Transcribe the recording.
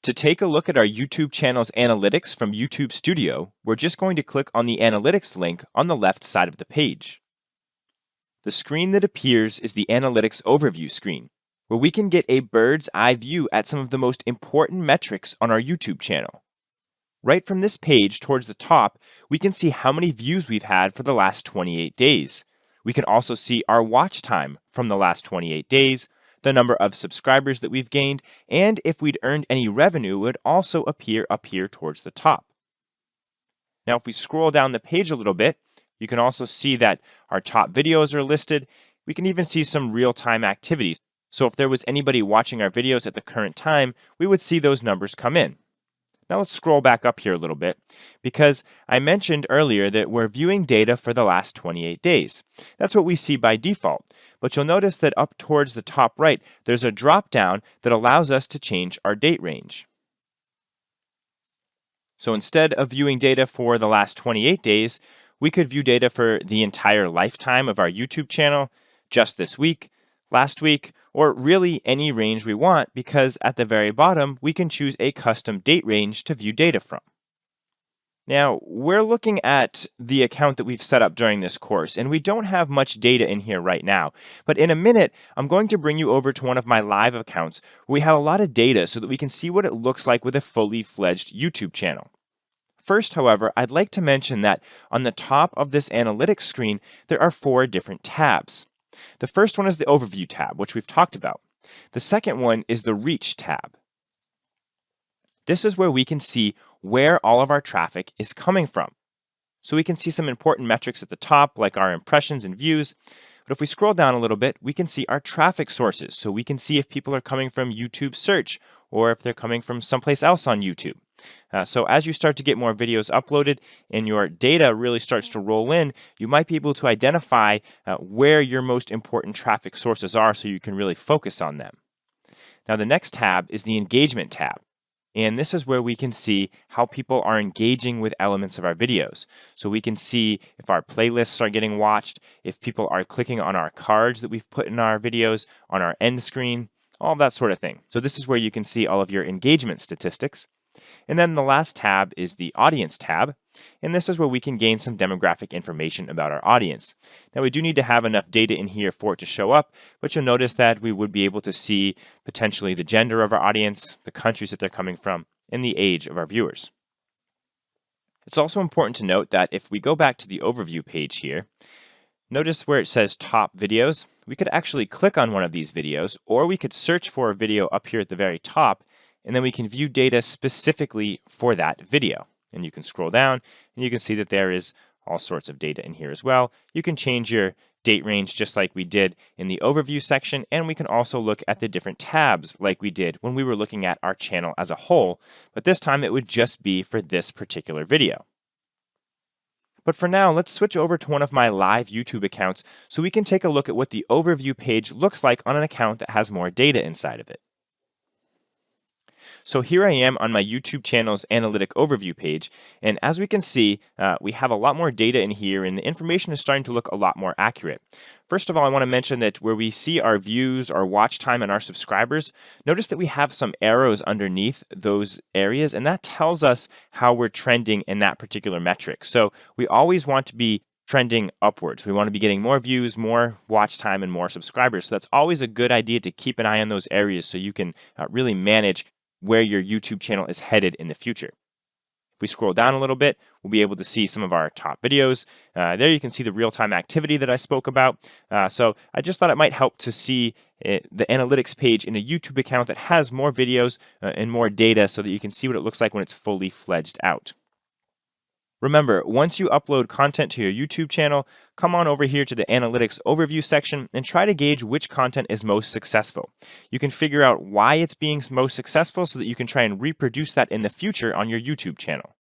To take a look at our YouTube channel's analytics from YouTube Studio, we're just going to click on the Analytics link on the left side of the page. The screen that appears is the Analytics Overview screen, where we can get a bird's eye view at some of the most important metrics on our YouTube channel. Right from this page towards the top, we can see how many views we've had for the last 28 days. We can also see our watch time from the last 28 days, the number of subscribers that we've gained, and if we'd earned any revenue, it would also appear up here towards the top. Now, if we scroll down the page a little bit, you can also see that our top videos are listed. We can even see some real-time activities. So if there was anybody watching our videos at the current time, we would see those numbers come in. Now let's scroll back up here a little bit, because I mentioned earlier that we're viewing data for the last 28 days. That's what we see by default, but you'll notice that up towards the top right, there's a drop down that allows us to change our date range. So instead of viewing data for the last 28 days, we could view data for the entire lifetime of our YouTube channel, just this week, last week, or really any range we want, because at the very bottom, we can choose a custom date range to view data from. Now, we're looking at the account that we've set up during this course, and we don't have much data in here right now. But in a minute, I'm going to bring you over to one of my live accounts where we have a lot of data so that we can see what it looks like with a fully fledged YouTube channel. First, however, I'd like to mention that on the top of this analytics screen, there are 4 different tabs. The first one is the Overview tab, which we've talked about. The second one is the Reach tab. This is where we can see where all of our traffic is coming from. So we can see some important metrics at the top, like our impressions and views. But if we scroll down a little bit, we can see our traffic sources. So we can see if people are coming from YouTube search or if they're coming from someplace else on YouTube. So as you start to get more videos uploaded and your data really starts to roll in, you might be able to identify where your most important traffic sources are so you can really focus on them. Now the next tab is the Engagement tab. And this is where we can see how people are engaging with elements of our videos. So we can see if our playlists are getting watched, if people are clicking on our cards that we've put in our videos, on our end screen, all that sort of thing. So this is where you can see all of your engagement statistics. And then the last tab is the Audience tab, and this is where we can gain some demographic information about our audience. Now we do need to have enough data in here for it to show up, but you'll notice that we would be able to see potentially the gender of our audience, the countries that they're coming from, and the age of our viewers. It's also important to note that if we go back to the Overview page here, notice where it says Top Videos. We could actually click on one of these videos, or we could search for a video up here at the very top, and then we can view data specifically for that video. And you can scroll down and you can see that there is all sorts of data in here as well. You can change your date range just like we did in the overview section, and we can also look at the different tabs like we did when we were looking at our channel as a whole, but this time it would just be for this particular video. But for now, let's switch over to one of my live YouTube accounts so we can take a look at what the overview page looks like on an account that has more data inside of it. So here I am on my YouTube channel's Analytic Overview page, and as we can see, we have a lot more data in here, and the information is starting to look a lot more accurate. First of all, I want to mention that where we see our views, our watch time, and our subscribers, notice that we have some arrows underneath those areas, and that tells us how we're trending in that particular metric. So we always want to be trending upwards. We want to be getting more views, more watch time, and more subscribers. So that's always a good idea to keep an eye on those areas so you can really manage where your YouTube channel is headed in the future. If we scroll down a little bit, we'll be able to see some of our top videos. There you can see the real-time activity that I spoke about. So I just thought it might help to see the analytics page in a YouTube account that has more videos and more data so that you can see what it looks like when it's fully fledged out. Remember, once you upload content to your YouTube channel, come on over here to the Analytics Overview section and try to gauge which content is most successful. You can figure out why it's being most successful so that you can try and reproduce that in the future on your YouTube channel.